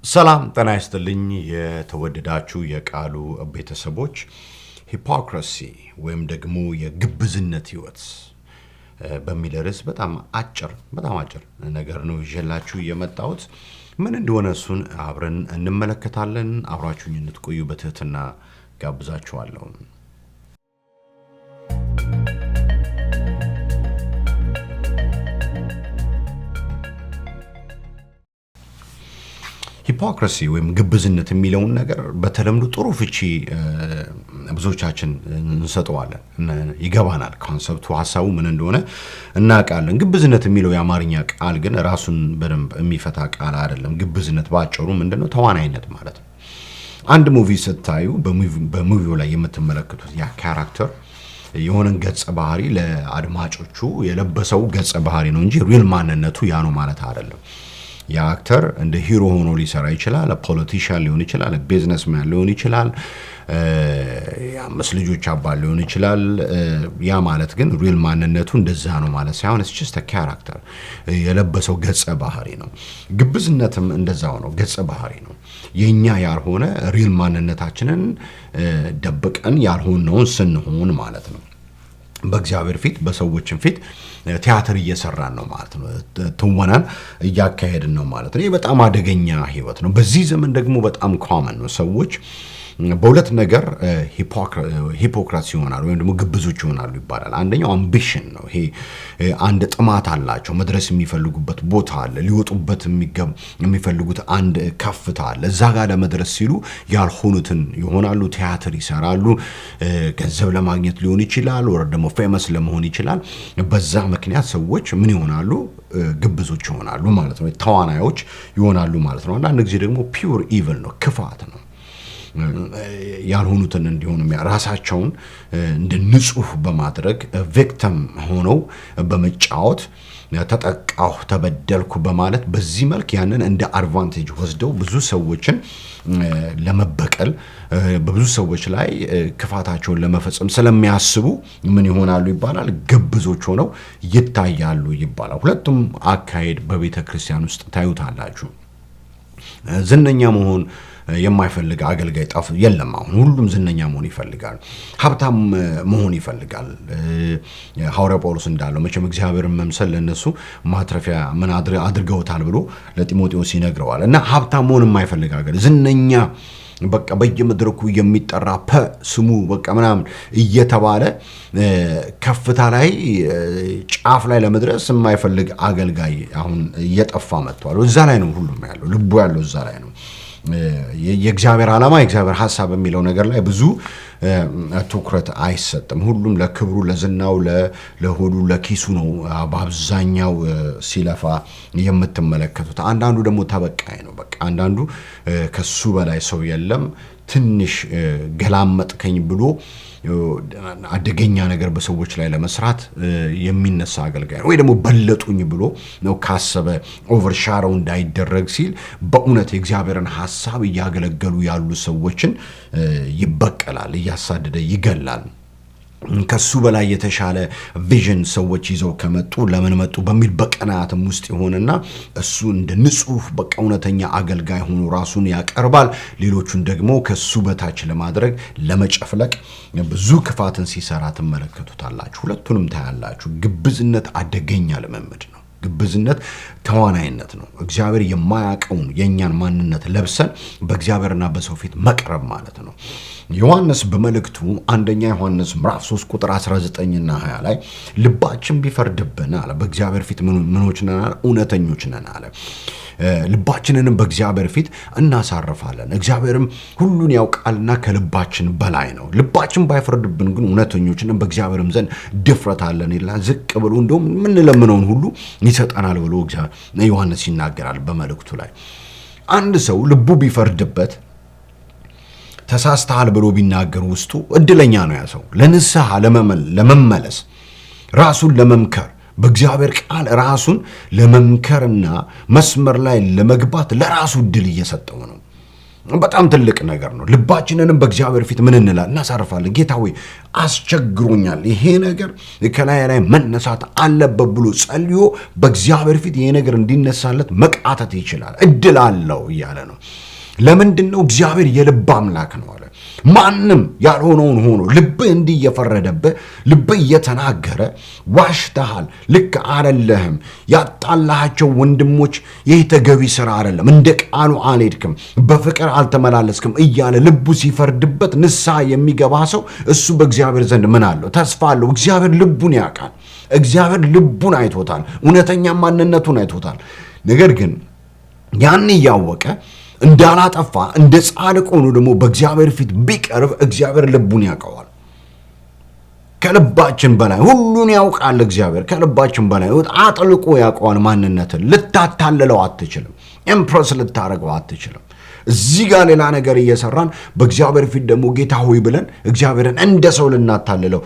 ሰላም ጤና ይስጥልኝ የተወደዳችሁ የቃሉ ቤተሰቦች ሂፖክራሲ ወይም ደግሞ የግብዝነት ህይወት በሚል ርዕስ በጣም አጭር ነገር ነው ይዤላችሁ የመጣሁት። ምን እንደሆነ እሱን አብረን እንመለከታለን። አብራችሁኝ እንድትቆዩ በትህትና ጋብዛችኋለሁ። ሂፖክራሲ ወይም ግብዝነት የሚለውን ነገር በተለምዶ ጥሩ ፍቺ ብዙዎቻችን እንሰጠዋለን፣ ይገባናል። ኮንሰፕቱ ሐሳቡ ምን እንደሆነ እናውቃለን። ግብዝነት የሚለው የአማርኛ ቃል ግን ራሱን በደንብ የሚፈታ ቃል አይደለም። ግብዝነት ባጭሩ ምንድነው? ተዋናይነት ማለት ነው። አንድ ሙቪ ስታዩ በሙቪው ላይ የምትመለከቱት ያ ካራክተር የሆነን ገጸ ባህሪ ለአድማጮቹ የለበሰው ገጸ ባህሪ ነው እንጂ ሪል ማንነቱ ያ ነው ማለት አይደለም። የአክተር እንደ ሂሮ ሆኖ ሊሰራ ይችላል፣ ፖለቲሻን ሊሆን ይችላል፣ ቢዝነስማን ሊሆን ይችላል፣ የአምስት ልጆች አባት ሊሆን ይችላል። ያ ማለት ግን ሪል ማንነቱ እንደዛ ነው ማለት ሳይሆን it's just a character የለበሰው ገጸ ባህሪ ነው። ግብዝነትም እንደዛው ነው፣ ገጸ ባህሪ ነው። የኛ ያልሆነ ሪል ማንነታችንን ደብቀን ያልሆነውን ስንሆን ማለት ነው። በእግዚአብሔር ፊት በሰዎችን ፊት ቲያትር እየሰራን ነው ማለት ነው። ትወናን እያካሄድን ነው ማለት ነው። ይሄ በጣም አደገኛ ህይወት ነው። በዚህ ዘመን ደግሞ በጣም ኮመን ነው። ሰዎች በሁለት ነገር ሂፖክራሲ ይሆናሉ ወይም ደግሞ ግብዞች ይሆናሉ ይባላል። አንደኛው አምቢሽን ነው። ይሄ አንድ ጥማት አላቸው፣ መድረስ የሚፈልጉበት ቦታ አለ፣ ሊወጡበት የሚፈልጉት አንድ ከፍታ አለ። እዛ ጋር ለመድረስ ሲሉ ያልሆኑትን ይሆናሉ፣ ቲያትር ይሰራሉ። ገንዘብ ለማግኘት ሊሆን ይችላል፣ ወር ደግሞ ፌመስ ለመሆን ይችላል። በዛ ምክንያት ሰዎች ምን ይሆናሉ? ግብዞች ይሆናሉ ማለት ነው። ተዋናዮች ይሆናሉ ማለት ነው። አንዳንድ ጊዜ ደግሞ ፒውር ኢቪል ነው፣ ክፋት ነው። ያልሆኑትን እንዲሆኑ ራሳቸውን እንደ ንጹህ በማድረግ ቪክቲም ሆነው በመጫወት ተጠቃሁ ተበደልኩ በማለት በዚህ መልክ ያንን እንደ አድቫንቴጅ ወስደው ብዙ ሰዎችን ለመበቀል በብዙ ሰዎች ላይ ክፋታቸውን ለመፈጸም ስለሚያስቡ ምን ይሆናሉ ይባላል? ግብዞች ሆነው ይታያሉ ይባላል። ሁለቱም አካሄድ በቤተክርስቲያን ውስጥ ታዩታላችሁ። ዝነኛ መሆን የማይፈልግ አገልጋይ ጠፍ የለም። አሁን ሁሉም ዝነኛ መሆን ይፈልጋል፣ ሀብታም መሆን ይፈልጋል። ሐዋርያው ጳውሎስ እንዳለው መቼም እግዚአብሔርን መምሰል ለነሱ ማትረፊያ ምን አድርገውታል ብሎ ለጢሞቴዎስ ይነግረዋል። እና ሀብታም መሆን የማይፈልግ አገልጋይ ዝነኛ በቃ በየመድረኩ የሚጠራ ስሙ በቃ ምናምን እየተባለ ከፍታ ላይ ጫፍ ላይ ለመድረስ የማይፈልግ አገልጋይ አሁን እየጠፋ መጥቷል። እዛ ላይ ነው ሁሉም ያለው፣ ልቡ ያለው እዛ ላይ ነው። የእግዚአብሔር ዓላማ የእግዚአብሔር ሐሳብ የሚለው ነገር ላይ ብዙ ትኩረት አይሰጥም። ሁሉም ለክብሩ፣ ለዝናው፣ ለሆዱ፣ ለኪሱ ነው በአብዛኛው ሲለፋ የምትመለከቱት። አንዳንዱ ደግሞ ተበቃይ ነው። በቃ አንዳንዱ ከሱ በላይ ሰው የለም፣ ትንሽ ገላመጥከኝ ብሎ አደገኛ ነገር በሰዎች ላይ ለመስራት የሚነሳ አገልጋይ ነው። ወይ ደግሞ በለጡኝ ብሎ ነው ካሰበ ኦቨርሻዶው እንዳይደረግ ሲል በእውነት የእግዚአብሔርን ሐሳብ እያገለገሉ ያሉ ሰዎችን ይበቀላል፣ እያሳደደ ይገላል። ከሱ በላይ የተሻለ ቪዥን ሰዎች ይዘው ከመጡ ለምን መጡ በሚል በቀናትም ውስጥ ይሆንና እሱ እንደ ንጹህ በቃ እውነተኛ አገልጋይ ሆኖ ራሱን ያቀርባል። ሌሎቹን ደግሞ ከሱ በታች ለማድረግ ለመጨፍለቅ ብዙ ክፋትን ሲሰራ ትመለከቱታላችሁ። ሁለቱንም ታያላችሁ። ግብዝነት አደገኛ ልምምድ ነው። ግብዝነት ተዋናይነት ነው። እግዚአብሔር የማያውቀውን የኛን ማንነት ለብሰን በእግዚአብሔርና በሰው ፊት መቅረብ ማለት ነው። ዮሐንስ በመልእክቱ አንደኛ ዮሐንስ ምዕራፍ 3 ቁጥር 19 እና 20 ላይ ልባችን ቢፈርድብን አለ በእግዚአብሔር ፊት ምኖች ነን አለ፣ እውነተኞች ነን አለ። ልባችንንም በእግዚአብሔር ፊት እናሳርፋለን፣ እግዚአብሔርም ሁሉን ያውቃልና ከልባችን በላይ ነው። ልባችን ባይፈርድብን ግን እውነተኞች ነን፣ በእግዚአብሔርም ዘንድ ድፍረት አለን ይላል። ዝቅ ብሎ እንደውም ምን ለምነውን ሁሉ ይሰጠናል ብሎ ዮሐንስ ይናገራል በመልእክቱ ላይ። አንድ ሰው ልቡ ቢፈርድበት ተሳስተሃል ብሎ ቢናገር ውስጡ እድለኛ ነው ያ ሰው ለንስሐ ለመመለስ ራሱን ለመምከር በእግዚአብሔር ቃል ራሱን ለመምከርና መስመር ላይ ለመግባት ለራሱ ድል እየሰጠው ነው። በጣም ትልቅ ነገር ነው። ልባችንንም በእግዚአብሔር ፊት ምን እንላለን? እናሳርፋለን። ጌታ ሆይ አስቸግሮኛል፣ ይሄ ነገር ከላይ ላይ መነሳት አለበት ብሎ ጸልዮ በእግዚአብሔር ፊት ይሄ ነገር እንዲነሳለት መቃተት ይችላል። እድል አለው እያለ ነው። ለምንድን ነው? እግዚአብሔር የልብ አምላክ ነው አለ። ማንም ያልሆነውን ሆኖ ልብህ እንዲህ እየፈረደብህ ልብህ እየተናገረ ዋሽተሃል፣ ልክ አይደለህም፣ ያጣላሃቸው ወንድሞች ይህ ተገቢ ስራ አይደለም፣ እንደ ቃሉ አልሄድክም፣ በፍቅር አልተመላለስክም እያለ ልቡ ሲፈርድበት ንስሐ የሚገባ ሰው እሱ በእግዚአብሔር ዘንድ ምን አለው? ተስፋ አለው። እግዚአብሔር ልቡን ያውቃል። እግዚአብሔር ልቡን አይቶታል። እውነተኛ ማንነቱን አይቶታል። ነገር ግን ያን እያወቀ እንዳላጠፋ እንደ ጻድቅ ሆኖ ደግሞ በእግዚአብሔር ፊት ቢቀርብ እግዚአብሔር ልቡን ያውቀዋል። ከልባችን በላይ ሁሉን ያውቃል። እግዚአብሔር ከልባችን በላይ አጥልቆ ያውቀዋል። ማንነትን ልታታልለው አትችልም። ኢምፕረስ ልታደርገው አትችልም። እዚህ ጋር ሌላ ነገር እየሰራን በእግዚአብሔር ፊት ደግሞ ጌታ ሆይ ብለን እግዚአብሔርን እንደ ሰው ልናታልለው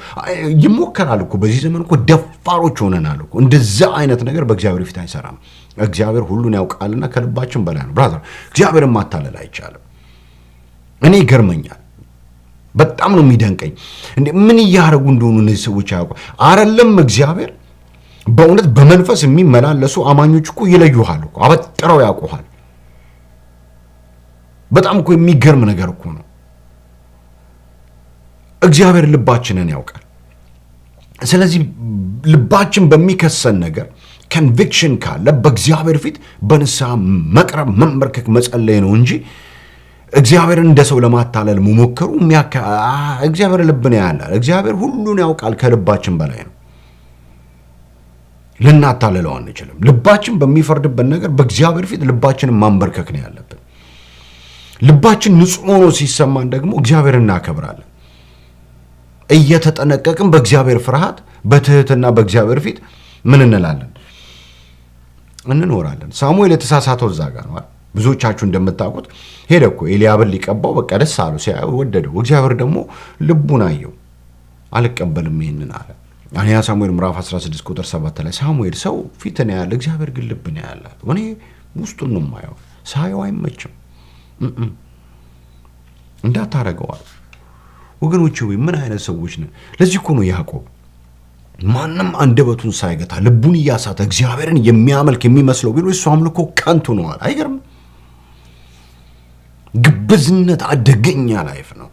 ይሞከራል እኮ። በዚህ ዘመን እኮ ደፋሮች ሆነናል እኮ። እንደዛ አይነት ነገር በእግዚአብሔር ፊት አይሰራም። እግዚአብሔር ሁሉን ያውቃልና ከልባችን በላይ ነው። ብራዘር እግዚአብሔርን ማታለል አይቻልም። እኔ ይገርመኛል፣ በጣም ነው የሚደንቀኝ። እንዴ ምን እያደረጉ እንደሆኑ እነዚህ ሰዎች አያውቁ አይደለም? እግዚአብሔር በእውነት በመንፈስ የሚመላለሱ አማኞች እኮ ይለዩሃል እኮ፣ አበጥረው ያውቁሃል። በጣም እኮ የሚገርም ነገር እኮ ነው። እግዚአብሔር ልባችንን ያውቃል። ስለዚህ ልባችን በሚከሰን ነገር ኮንቪክሽን ካለ በእግዚአብሔር ፊት በንስሐ መቅረብ፣ መንበርከክ፣ መጸለይ ነው እንጂ እግዚአብሔርን እንደ ሰው ለማታለል መሞከሩ እግዚአብሔር ልብን ያያል። እግዚአብሔር ሁሉን ያውቃል። ከልባችን በላይ ነው። ልናታለለው አንችልም። ልባችን በሚፈርድበት ነገር በእግዚአብሔር ፊት ልባችንን ማንበርከክ ነው ያለብን። ልባችን ንጹህ ሆኖ ሲሰማን ደግሞ እግዚአብሔርን እናከብራለን። እየተጠነቀቅን በእግዚአብሔር ፍርሃት በትህትና በእግዚአብሔር ፊት ምን እንላለን? እንኖራለን። ሳሙኤል የተሳሳተው እዛ ጋር ነው። ብዙዎቻችሁ እንደምታውቁት ሄደ እኮ ኤልያብን ሊቀባው፣ በቃ ደስ አለው፣ ሲያየው ወደደው። እግዚአብሔር ደግሞ ልቡን አየው፣ አልቀበልም ይሄንን አለ። አንያ ሳሙኤል ምዕራፍ 16 ቁጥር 7 ላይ ሳሙኤል ሰው ፊትን ያያል፣ እግዚአብሔር ግን ልብን ያያል። እኔ ውስጡን ነው የማየው፣ ሳየው አይመችም። እንዳታረገዋል ወገኖቼ። ወይ ምን አይነት ሰዎች ነን? ለዚህ እኮ ነው ያዕቆብ ማንም አንደበቱን ሳይገታ ልቡን እያሳተ እግዚአብሔርን የሚያመልክ የሚመስለው ቢሉ እሱ አምልኮ ከንቱ ነው አለ። አይገርም? ግብዝነት አደገኛ ላይፍ ነው።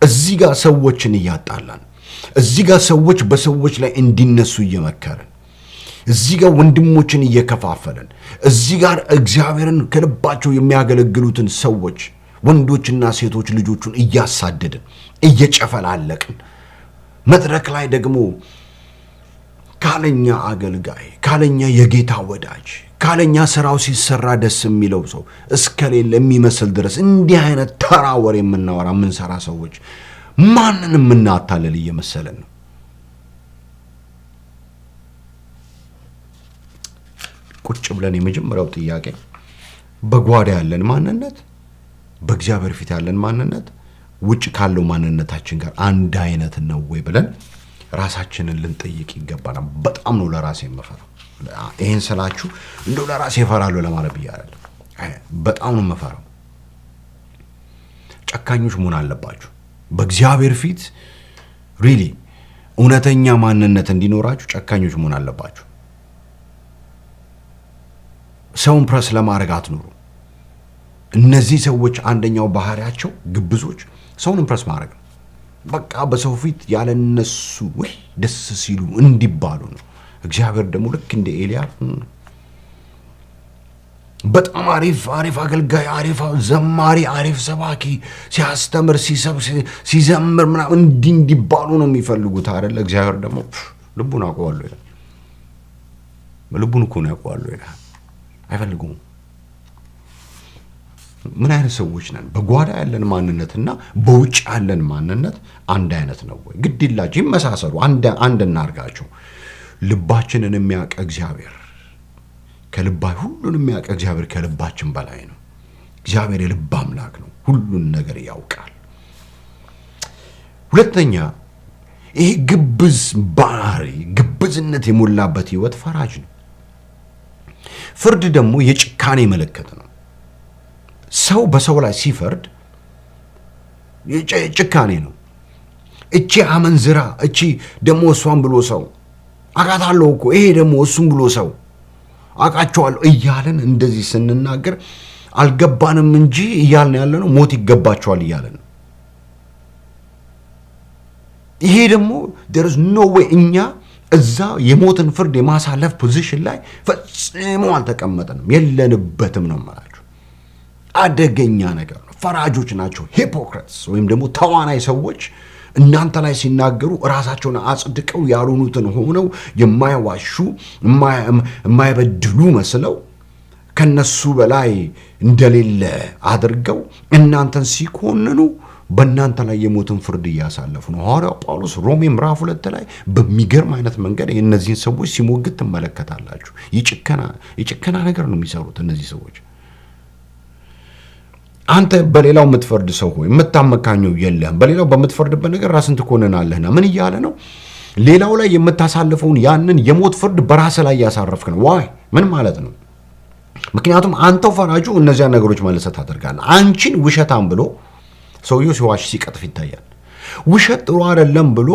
እዚህ ጋር ሰዎችን እያጣላን፣ እዚህ ጋር ሰዎች በሰዎች ላይ እንዲነሱ እየመከረን፣ እዚህ ጋር ወንድሞችን እየከፋፈለን፣ እዚህ ጋር እግዚአብሔርን ከልባቸው የሚያገለግሉትን ሰዎች ወንዶችና ሴቶች ልጆቹን እያሳደድን እየጨፈላለቅን፣ መድረክ ላይ ደግሞ ካለኛ አገልጋይ፣ ካለኛ የጌታ ወዳጅ፣ ካለኛ ስራው ሲሰራ ደስ የሚለው ሰው እስከሌለ የሚመስል ድረስ እንዲህ አይነት ተራ ወሬ የምናወራ የምንሰራ ሰዎች ማንን የምናታለል እየመሰለን ነው? ቁጭ ብለን የመጀመሪያው ጥያቄ በጓዳ ያለን ማንነት በእግዚአብሔር ፊት ያለን ማንነት ውጭ ካለው ማንነታችን ጋር አንድ አይነት ነው ወይ ብለን ራሳችንን ልንጠይቅ ይገባናል። በጣም ነው ለራሴ የምፈራው። ይሄን ስላችሁ እንደው ለራሴ እፈራለሁ ለማለት ብያለሁ። በጣም ነው የምፈራው። ጨካኞች መሆን አለባችሁ በእግዚአብሔር ፊት። ሪሊ እውነተኛ ማንነት እንዲኖራችሁ ጨካኞች መሆን አለባችሁ። ሰውን ፕረስ ለማድረግ አትኑሩ። እነዚህ ሰዎች አንደኛው ባህሪያቸው ግብዞች ሰውን ፕረስ ማድረግ ነው። በቃ በሰው ፊት ያለነሱ ወይ ደስ ሲሉ እንዲባሉ ነው። እግዚአብሔር ደግሞ ልክ እንደ ኤልያብ በጣም አሪፍ አገልጋይ፣ አሪፍ ዘማሪ፣ አሪፍ ሰባኪ ሲያስተምር ሲዘምር ምናምን እንዲባሉ ነው የሚፈልጉት አይደል? እግዚአብሔር ደግሞ ልቡን አውቀዋለሁ ይላል። ልቡን እኮ ነው ያውቀዋለሁ ይላል። አይፈልጉም። ምን አይነት ሰዎች ነን? በጓዳ ያለን ማንነትና በውጭ ያለን ማንነት አንድ አይነት ነው ወይ? ግድ ይላችሁ ይመሳሰሉ፣ አንድ እናርጋቸው። ልባችንን የሚያውቅ እግዚአብሔር ሁሉን የሚያውቅ እግዚአብሔር ከልባችን በላይ ነው። እግዚአብሔር የልብ አምላክ ነው፣ ሁሉን ነገር ያውቃል። ሁለተኛ ይሄ ግብዝ ባህሪ፣ ግብዝነት የሞላበት ህይወት ፈራጅ ነው። ፍርድ ደግሞ የጭካኔ ምልክት ነው። ሰው በሰው ላይ ሲፈርድ ጭካኔ ነው። እቺ አመንዝራ፣ እቺ ደሞ እሷን ብሎ ሰው አቃታለሁ እኮ ይሄ ደሞ እሱን ብሎ ሰው አቃቸዋለሁ እያለን እንደዚህ ስንናገር አልገባንም እንጂ እያልን ያለነው ሞት ይገባቸዋል እያለን ነው። ይሄ ደግሞ there is no way እኛ እዛ የሞትን ፍርድ የማሳለፍ ፖዚሽን ላይ ፈጽሞ አልተቀመጥንም፣ የለንበትም ነው ማለት። አደገኛ ነገር ነው። ፈራጆች ናቸው ሂፖክራትስ ወይም ደግሞ ተዋናይ ሰዎች እናንተ ላይ ሲናገሩ ራሳቸውን አጽድቀው ያሉኑትን ሆነው የማይዋሹ የማይበድሉ መስለው ከነሱ በላይ እንደሌለ አድርገው እናንተን ሲኮንኑ በእናንተ ላይ የሞትን ፍርድ እያሳለፉ ነው። ሐዋርያው ጳውሎስ ሮሜ ምዕራፍ 2 ላይ በሚገርም አይነት መንገድ እነዚህን ሰዎች ሲሞግት ትመለከታላችሁ። የጭከና ነገር ነው የሚሰሩት እነዚህ ሰዎች። አንተ በሌላው የምትፈርድ ሰው ሆይ የምታመካኘው የለህም፣ በሌላው በምትፈርድበት ነገር ራስን ትኮንናለህና። ምን እያለ ነው? ሌላው ላይ የምታሳልፈውን ያንን የሞት ፍርድ በራስ ላይ ያሳረፍክ ነው። ዋይ ምን ማለት ነው? ምክንያቱም አንተው ፈራጁ እነዚያን ነገሮች መልሰህ ታደርጋለህ። አንቺን ውሸታም ብሎ ሰውየው ሲዋሽ ሲቀጥፍ ይታያል። ውሸት ጥሩ አይደለም ብሎ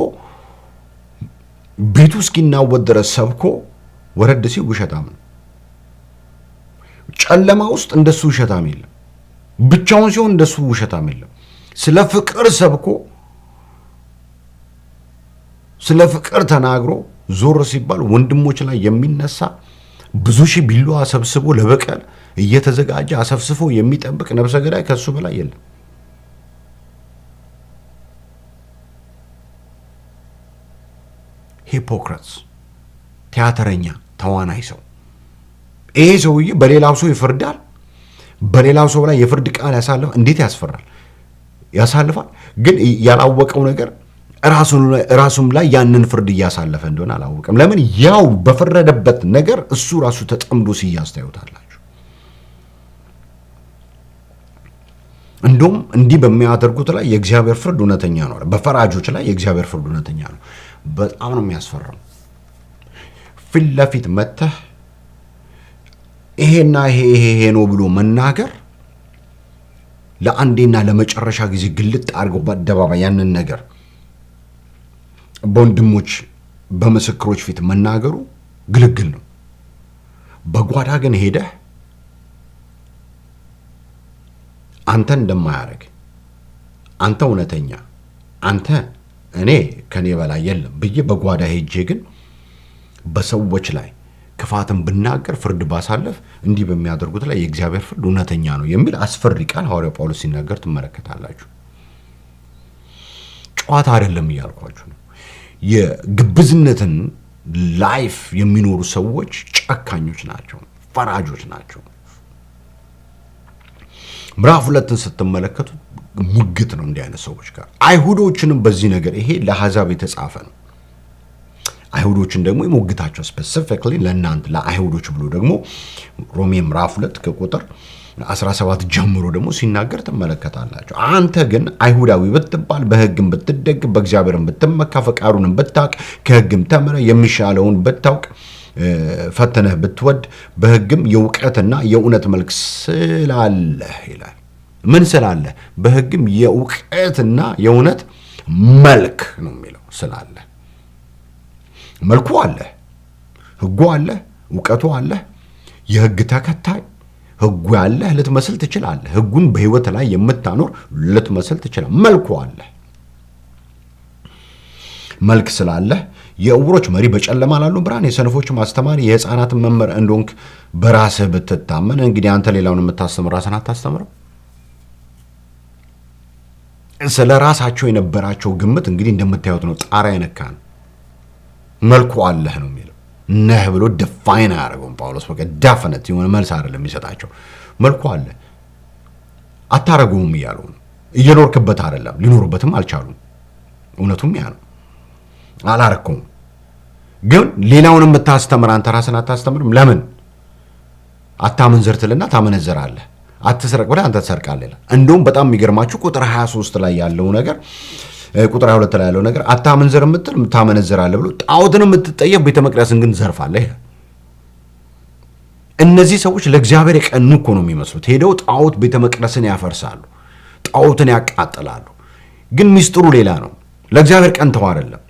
ቤቱ እስኪናወጥ ድረስ ሰብኮ ወረድ ሲል ውሸታም ነው። ጨለማ ውስጥ እንደሱ ውሸታም የለም። ብቻውን ሲሆን እንደሱ ውሸታም የለም። ስለ ፍቅር ሰብኮ ስለ ፍቅር ተናግሮ ዞር ሲባል ወንድሞች ላይ የሚነሳ ብዙ ሺህ ቢላዋ ሰብስቦ ለበቀል እየተዘጋጀ አሰፍስፎ የሚጠብቅ ነፍሰ ገዳይ ከሱ በላይ የለም። ሂፖክራትስ ቲያትረኛ ተዋናይ ሰው። ይሄ ሰውዬ በሌላው ሰው ይፈርዳል፣ በሌላው ሰው ላይ የፍርድ ቃል ያሳልፋል። እንዴት ያስፈራል! ያሳልፋል። ግን ያላወቀው ነገር ራሱም ላይ ያንን ፍርድ እያሳለፈ እንደሆነ አላወቀም። ለምን? ያው በፈረደበት ነገር እሱ ራሱ ተጠምዶ ሲያስታዩታላችሁ። እንደውም እንዲህ በሚያደርጉት ላይ የእግዚአብሔር ፍርድ እውነተኛ ነው። በፈራጆች ላይ የእግዚአብሔር ፍርድ እውነተኛ ነው። በጣም ነው የሚያስፈራው። ፊት ለፊት መተህ ይሄና ይሄ ነው ብሎ መናገር፣ ለአንዴና ለመጨረሻ ጊዜ ግልጥ አድርገው በአደባባይ ያንን ነገር በወንድሞች በምስክሮች ፊት መናገሩ ግልግል ነው። በጓዳ ግን ሄደህ አንተ እንደማያረግ አንተ እውነተኛ አንተ እኔ ከኔ በላይ የለም ብዬ በጓዳ ሄጄ ግን በሰዎች ላይ ክፋትን ብናገር ፍርድ ባሳለፍ እንዲህ በሚያደርጉት ላይ የእግዚአብሔር ፍርድ እውነተኛ ነው የሚል አስፈሪ ቃል ሐዋርያው ጳውሎስ ሲናገር ትመለከታላችሁ። ጨዋታ አይደለም እያልኳችሁ ነው። የግብዝነትን ላይፍ የሚኖሩ ሰዎች ጨካኞች ናቸው፣ ፈራጆች ናቸው። ምዕራፍ 2ን ስትመለከቱ ሙግት ነው እንዲህ አይነት ሰዎች ጋር። አይሁዶችንም በዚህ ነገር ይሄ ለአሕዛብ የተጻፈ ነው። አይሁዶችን ደግሞ የሞግታቸው ስፔሲፊካሊ ለእናንተ ለአይሁዶች ብሎ ደግሞ ሮሜ ምዕራፍ 2 ከቁጥር 17 ጀምሮ ደግሞ ሲናገር ትመለከታላችሁ። አንተ ግን አይሁዳዊ ብትባል በሕግም ብትደግ በእግዚአብሔርም ብትመካ ፈቃዱንም ብታውቅ ከሕግም ተምረህ የሚሻለውን ብታውቅ ፈተነህ ብትወድ በሕግም የእውቀትና የእውነት መልክ ስላለህ ይላል። ምን ስላለህ? በሕግም የእውቀትና የእውነት መልክ ነው የሚለው ስላለህ። መልኩ አለ፣ ሕጉ አለ፣ እውቀቱ አለ። የሕግ ተከታይ ሕጉ ያለህ ልትመስል ትችላለህ። ሕጉን በህይወት ላይ የምታኖር ልትመስል ትችላለህ። መልኩ አለ። መልክ ስላለህ የዕውሮች መሪ በጨለማ ላሉ ብርሃን፣ የሰነፎች ማስተማሪ፣ የሕፃናት መምህር እንደሆንክ በራስህ ብትታመን እንግዲህ አንተ ሌላውን የምታስተምር ራስህን አታስተምርም? ስለ ራሳቸው የነበራቸው ግምት እንግዲህ እንደምታዩት ነው። ጣራ የነካን መልኩ አለህ ነው የሚለው። ነህ ብሎ ዲፋይን አያደርገውም ጳውሎስ። በቃ ዳፍነት የሆነ መልስ አይደለም የሚሰጣቸው። መልኩ አለ አታረጉም እያሉ ነው። እየኖርክበት አይደለም፣ ሊኖሩበትም አልቻሉም። እውነቱም ያ ነው። አላረኩም። ግን ሌላውን የምታስተምር አንተ ራስን አታስተምርም። ለምን? አታመንዝር ትልና ታመነዝራለህ። አትስረቅ ብለህ አንተ ትሰርቃለህ ይላል። እንደውም በጣም የሚገርማችሁ ቁጥር 23 ላይ ያለው ነገር ቁጥር 22 ላይ ያለው ነገር አታመንዝር የምትል ታመነዝራለህ ብሎ ጣዖትን የምትጠየፍ ቤተ መቅደስን ግን ዘርፋለህ። እነዚህ ሰዎች ለእግዚአብሔር የቀኑ እኮ ነው የሚመስሉት። ሄደው ጣዖት ቤተ መቅደስን ያፈርሳሉ፣ ጣዖትን ያቃጥላሉ። ግን ሚስጥሩ ሌላ ነው። ለእግዚአብሔር ቀንተው አይደለም።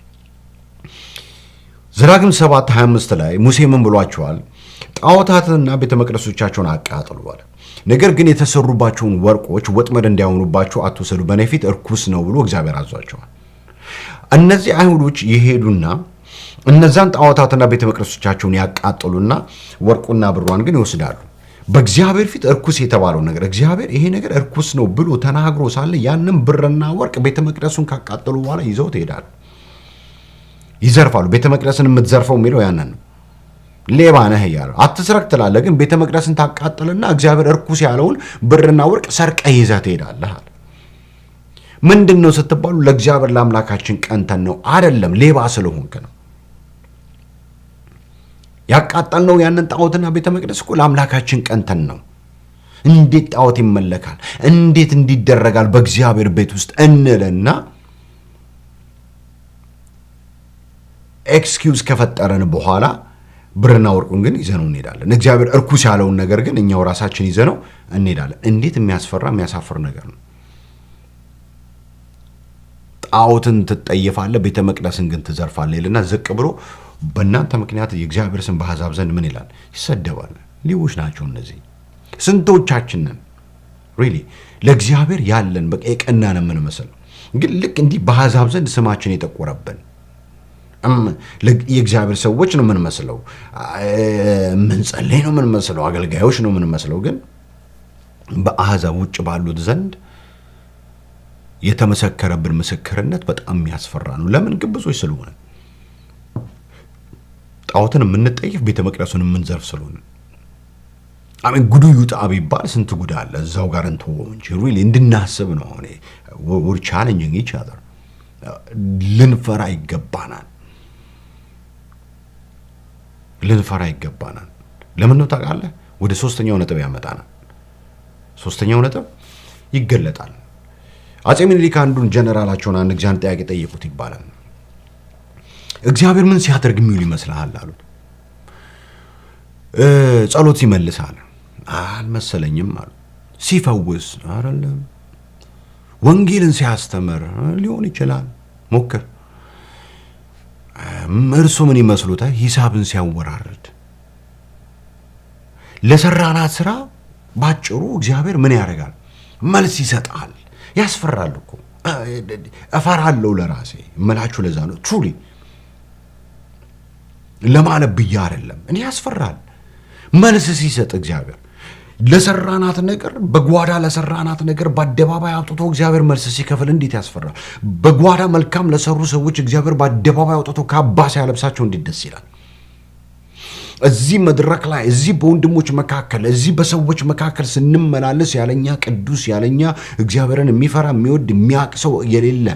ዘዳግም 7:25 ላይ ሙሴ ምን ብሏቸዋል? ጣዖታትንና ቤተ መቅደሶቻቸውን አቃጥሉ አለ። ነገር ግን የተሰሩባቸውን ወርቆች ወጥመድ እንዲያሆኑባቸው አትውሰዱ፣ በእኔ ፊት እርኩስ ነው ብሎ እግዚአብሔር አዟቸዋል። እነዚህ አይሁዶች ይሄዱና እነዛን ጣዖታትና ቤተ መቅደሶቻቸውን ያቃጥሉና ወርቁና ብሯን ግን ይወስዳሉ። በእግዚአብሔር ፊት እርኩስ የተባለው ነገር እግዚአብሔር ይሄ ነገር እርኩስ ነው ብሎ ተናግሮ ሳለ ያንን ብርና ወርቅ ቤተ መቅደሱን ካቃጠሉ በኋላ ይዘው ይሄዳሉ፣ ይዘርፋሉ። ቤተ መቅደስን የምትዘርፈው የሚለው ያንን ነው። ሌባ ነህ እያለው አትስረቅ ትላለህ፣ ግን ቤተ መቅደስን ታቃጥልና እግዚአብሔር እርኩስ ያለውን ብርና ወርቅ ሰርቀህ ይዘህ ትሄዳለህ አለ። ምንድን ነው ስትባሉ ለእግዚአብሔር ለአምላካችን ቀንተን ነው አይደለም፣ ሌባ ስለሆንክ ነው። ያቃጠልነው ያንን ጣዖትና ቤተ መቅደስ እኮ ለአምላካችን ቀንተን ነው። እንዴት ጣዖት ይመለካል? እንዴት እንዲደረጋል በእግዚአብሔር ቤት ውስጥ እንልና ኤክስኪውዝ ከፈጠረን በኋላ ብርና ወርቁን ግን ይዘነው እንሄዳለን። እግዚአብሔር እርኩስ ያለውን ነገር ግን እኛው ራሳችን ይዘነው እንሄዳለን። እንዴት የሚያስፈራ የሚያሳፍር ነገር ነው። ጣዖትን ትጠየፋለህ፣ ቤተ መቅደስን ግን ትዘርፋለህ ይልና ዝቅ ብሎ በእናንተ ምክንያት የእግዚአብሔር ስም በአሕዛብ ዘንድ ምን ይላል? ይሰደባል። ሌቦች ናቸው እነዚህ። ስንቶቻችንን ሪሊ ለእግዚአብሔር ያለን በቃ የቀናን የምንመስል ግን ልክ እንዲህ በአሕዛብ ዘንድ ስማችን የጠቆረብን የእግዚአብሔር ሰዎች ነው የምንመስለው፣ ምንጸልይ ነው የምንመስለው፣ አገልጋዮች ነው የምንመስለው። ግን በአሕዛብ ውጭ ባሉት ዘንድ የተመሰከረብን ምስክርነት በጣም የሚያስፈራ ነው። ለምን? ግብዞች ስለሆነ፣ ጣዖትን የምንጠይፍ ቤተ መቅደሱን የምንዘርፍ ስለሆነ። አሜን። ጉዱ ይውጣ ቢባል ስንት ጉድ አለ። እዛው ጋር እንተወው እንጂ ሪሊ እንድናስብ ነው። we're challenging each other። ልንፈራ ይገባናል። ልንፈራ ይገባናል። ለምን ነው ታውቃለህ? ወደ ሶስተኛው ነጥብ ያመጣናል። ሶስተኛው ነጥብ ይገለጣል። አጼ ምኒልክ አንዱን ጀነራላቸውን አንድ ጊዜ ጥያቄ ጠየቁት ይባላል። እግዚአብሔር ምን ሲያደርግ የሚውል ይመስልሃል አሉት። ጸሎት ይመልሳል አልመሰለኝም አሉ። ሲፈውስ አይደለም፣ ወንጌልን ሲያስተምር ሊሆን ይችላል፣ ሞክር። እርሱ ምን ይመስሉታል? ሂሳብን ሲያወራርድ። ለሰራናት ስራ ባጭሩ እግዚአብሔር ምን ያደርጋል? መልስ ይሰጣል። ያስፈራል እኮ እፈራለሁ ለራሴ እምላችሁ ለዛ ነው ትሩሊ ለማለት ብዬ አይደለም። እኔ ያስፈራል መልስ ሲሰጥ እግዚአብሔር ለሰራናት ነገር በጓዳ ለሰራናት ነገር በአደባባይ አውጥቶ እግዚአብሔር መልስ ሲከፍል እንዴት ያስፈራል። በጓዳ መልካም ለሰሩ ሰዎች እግዚአብሔር በአደባባይ አውጥቶ ካባ ሲያለብሳቸው እንዴት ደስ ይላል። እዚህ መድረክ ላይ እዚህ በወንድሞች መካከል እዚህ በሰዎች መካከል ስንመላለስ ያለኛ ቅዱስ ያለኛ እግዚአብሔርን የሚፈራ የሚወድ የሚያቅሰው የሌለ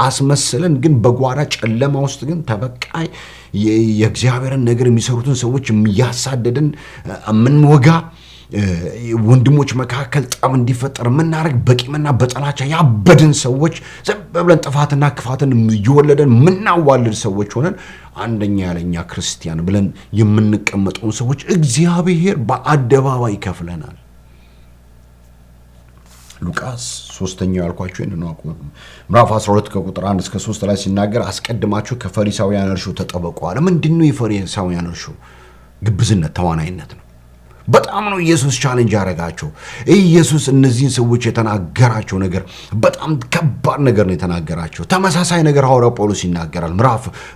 አስመስለን ግን በጓዳ ጨለማ ውስጥ ግን ተበቃይ የእግዚአብሔርን ነገር የሚሰሩትን ሰዎች የሚያሳደድን የምንወጋ ወንድሞች መካከል ጠብ እንዲፈጠር የምናደርግ በቂምና በጥላቻ ያበድን ሰዎች ዝም ብለን ጥፋትና ክፋትን እየወለደን የምናዋልድ ሰዎች ሆነን አንደኛ ያለኛ ክርስቲያን ብለን የምንቀመጠውን ሰዎች እግዚአብሔር በአደባባይ ይከፍለናል። ሉቃስ 3ኛው ያልኳችሁ ነው። ምዕራፍ 12 ከቁጥር 1 እስከ 3 ላይ ሲናገር አስቀድማችሁ ከፈሪሳውያን እርሾ ተጠበቁ አለ። ምንድነው የፈሪሳውያን እርሾ? ግብዝነት፣ ተዋናይነት ነው። በጣም ነው ኢየሱስ ቻሌንጅ ያደረጋቸው። ኢየሱስ እነዚህን ሰዎች የተናገራቸው ነገር በጣም ከባድ ነገር ነው የተናገራቸው። ተመሳሳይ ነገር ሐዋርያው ጳውሎስ ይናገራል።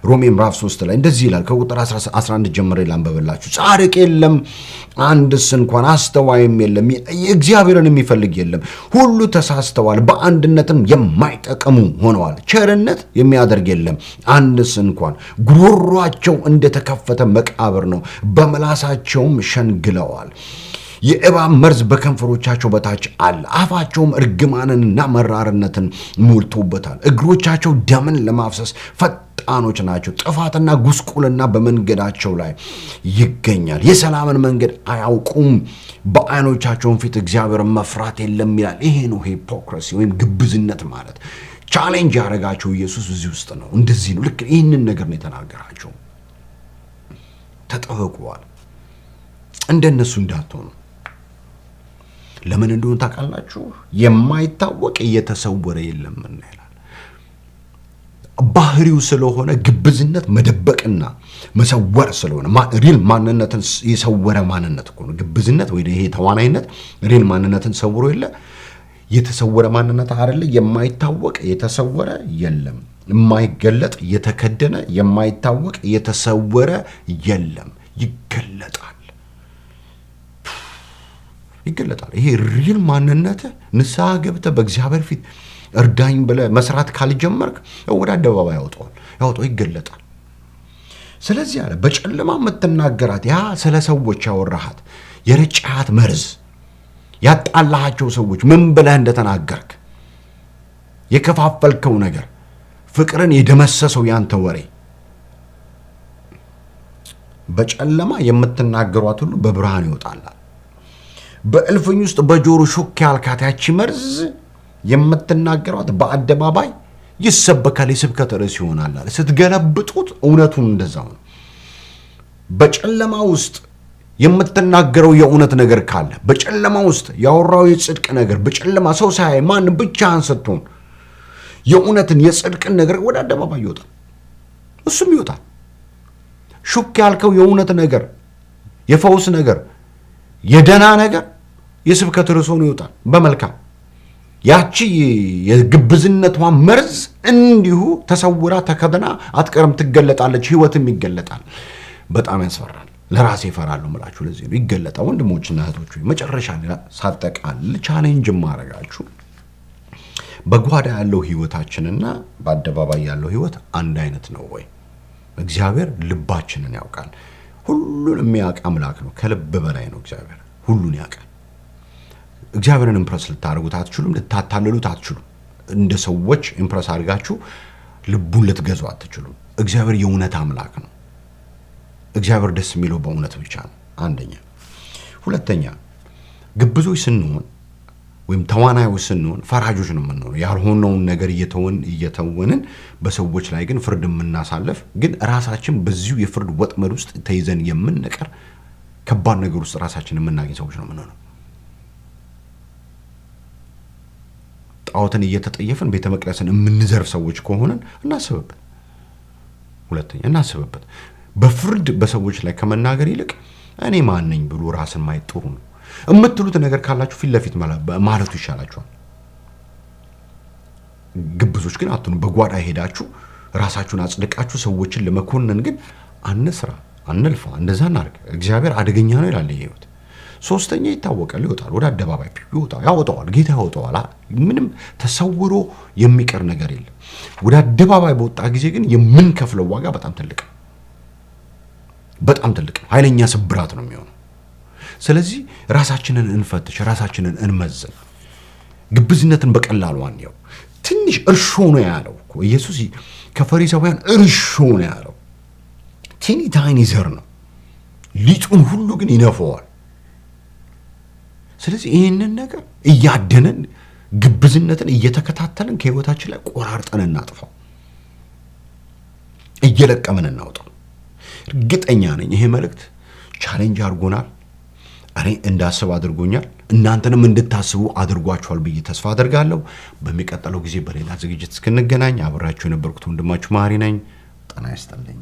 ሮሜ ምዕራፍ 3 ላይ እንደዚህ ይላል። ከቁጥር 11 ጀምሬ ላንብብላችሁ። ጻድቅ የለም አንድስ እንኳን፣ አስተዋይም የለም፣ እግዚአብሔርን የሚፈልግ የለም። ሁሉ ተሳስተዋል፣ በአንድነትም የማይጠቅሙ ሆነዋል። ቸርነት የሚያደርግ የለም አንድስ እንኳን። ጉሮሯቸው እንደተከፈተ መቃብር ነው፣ በምላሳቸውም ሸንግለዋል። የእባብ መርዝ በከንፈሮቻቸው በታች አለ፣ አፋቸውም እርግማንንና መራርነትን ሞልቶበታል። እግሮቻቸው ደምን ለማፍሰስ ፈጣኖች ናቸው፣ ጥፋትና ጉስቁልና በመንገዳቸው ላይ ይገኛል። የሰላምን መንገድ አያውቁም፣ በዓይኖቻቸውም ፊት እግዚአብሔርን መፍራት የለም ይላል። ይሄ ነው ሂፖክራሲ ወይም ግብዝነት ማለት። ቻሌንጅ ያደረጋቸው ኢየሱስ እዚህ ውስጥ ነው። እንደዚህ ነው። ልክ ይህንን ነገር ነው የተናገራቸው። ተጠበቁዋል። እንደነሱ እንዳትሆኑ። ለምን እንደሆነ ታውቃላችሁ? የማይታወቅ እየተሰወረ የለምና ይላል። ባህሪው ስለሆነ ግብዝነት መደበቅና መሰወር ስለሆነ ሪል ማንነትን የሰወረ ማንነት እኮ ነው ግብዝነት። ወይ ይሄ ተዋናይነት ሪል ማንነትን ሰውሮ የለ የተሰወረ ማንነት አይደለ? የማይታወቅ የተሰወረ የለም። የማይገለጥ የተከደነ የማይታወቅ የተሰወረ የለም። ይገለጣል። ይሄ ሪል ማንነት ንስሐ ገብተህ በእግዚአብሔር ፊት እርዳኝ ብለህ መስራት ካልጀመርክ ወደ አደባባይ ያወጣው ይገለጣል። ስለዚህ አለ በጨለማ የምትናገራት ያ ስለ ሰዎች ያወራሃት የረጫሃት መርዝ ያጣላሃቸው ሰዎች ምን ብለህ እንደተናገርክ የከፋፈልከው ነገር ፍቅርን የደመሰሰው ያንተ ወሬ በጨለማ የምትናገሯት ሁሉ በብርሃን ይወጣል። በእልፍኝ ውስጥ በጆሮ ሹክ ያልካት ያቺ መርዝ የምትናገሯት በአደባባይ ይሰበካል። የስብከት ርዕስ ይሆናል። ስትገለብጡት እውነቱን እንደዛው ነው። በጨለማ ውስጥ የምትናገረው የእውነት ነገር ካለ በጨለማ ውስጥ ያወራው የጽድቅ ነገር በጨለማ ሰው ሳያይ ማን ብቻህን ስትሆን የእውነትን የጽድቅን ነገር ወደ አደባባይ ይወጣል። እሱም ይወጣል። ሹክ ያልከው የእውነት ነገር የፈውስ ነገር የደና ነገር የስብከት ርዕስ ሆኖ ይወጣል በመልካም። ያቺ የግብዝነቷ መርዝ እንዲሁ ተሰውራ ተከደና አትቀርም፣ ትገለጣለች። ህይወትም ይገለጣል። በጣም ያስፈራል። ለራሴ እፈራለሁ ማለት ለዚህ ነው ይገለጣል። ወንድሞችና እህቶች መጨረሻ ሳጠቃልል ቻሌንጅ ማረጋችሁ በጓዳ ያለው ህይወታችንና በአደባባይ ያለው ህይወት አንድ አይነት ነው ወይ? እግዚአብሔር ልባችንን ያውቃል። ሁሉን የሚያውቅ አምላክ ነው። ከልብ በላይ ነው እግዚአብሔር። ሁሉን ያውቃል። እግዚአብሔርን ኢምፕረስ ልታደርጉት አትችሉም፣ ልታታልሉት አትችሉም። እንደ ሰዎች ኢምፕረስ አድርጋችሁ ልቡን ልትገዙ አትችሉም። እግዚአብሔር የእውነት አምላክ ነው። እግዚአብሔር ደስ የሚለው በእውነት ብቻ ነው። አንደኛ። ሁለተኛ ግብዞች ስንሆን ወይም ተዋናዮች ስንሆን ፈራጆች ነው የምንሆነው። ያልሆነውን ነገር እየተወንን በሰዎች ላይ ግን ፍርድ የምናሳልፍ ግን ራሳችን በዚሁ የፍርድ ወጥመድ ውስጥ ተይዘን የምንቀር ከባድ ነገር ውስጥ ራሳችን የምናገኝ ሰዎች ነው የምንሆነው። ጣዖትን እየተጠየፍን ቤተ መቅደስን የምንዘርፍ ሰዎች ከሆነን እናስብበት። ሁለተኛ እናስብበት። በፍርድ በሰዎች ላይ ከመናገር ይልቅ እኔ ማን ነኝ ብሎ ራስን ማየት ጥሩ ነው። እምትሉት ነገር ካላችሁ ፊት ለፊት ማለቱ ይሻላችኋል። ግብዞች ግን አትኑ። በጓዳ ሄዳችሁ ራሳችሁን አጽድቃችሁ ሰዎችን ለመኮነን ግን አንስራ፣ አንልፋ፣ እንደዛ እናርግ። እግዚአብሔር አደገኛ ነው ይላል ህይወት። ሶስተኛ ይታወቃል፣ ይወጣል፣ ወደ አደባባይ ያወጣዋል። ጌታ ያወጣዋል። ምንም ተሰውሮ የሚቀር ነገር የለም። ወደ አደባባይ በወጣ ጊዜ ግን የምንከፍለው ዋጋ በጣም ትልቅ ኃይለኛ ስብራት ነው የሚሆነው። ስለዚህ ራሳችንን እንፈትሽ፣ ራሳችንን እንመዝን። ግብዝነትን በቀላሉ አንየው። ትንሽ እርሾ ነው ያለው እኮ ኢየሱስ። ከፈሪሳውያን እርሾ ነው ያለው። ቲኒ ዘር ነው፣ ሊጡን ሁሉ ግን ይነፈዋል። ስለዚህ ይህንን ነገር እያደነን ግብዝነትን እየተከታተልን ከህይወታችን ላይ ቆራርጠን እናጥፋው፣ እየለቀምን እናውጣው። እርግጠኛ ነኝ ይሄ መልእክት ቻሌንጅ አድርጎናል። እኔ እንዳስብ አድርጎኛል። እናንተንም እንድታስቡ አድርጓችኋል ብዬ ተስፋ አደርጋለሁ። በሚቀጥለው ጊዜ በሌላ ዝግጅት እስክንገናኝ አብራችሁ የነበርኩት ወንድማችሁ ማሪ ነኝ። ጤና ይስጥልኝ።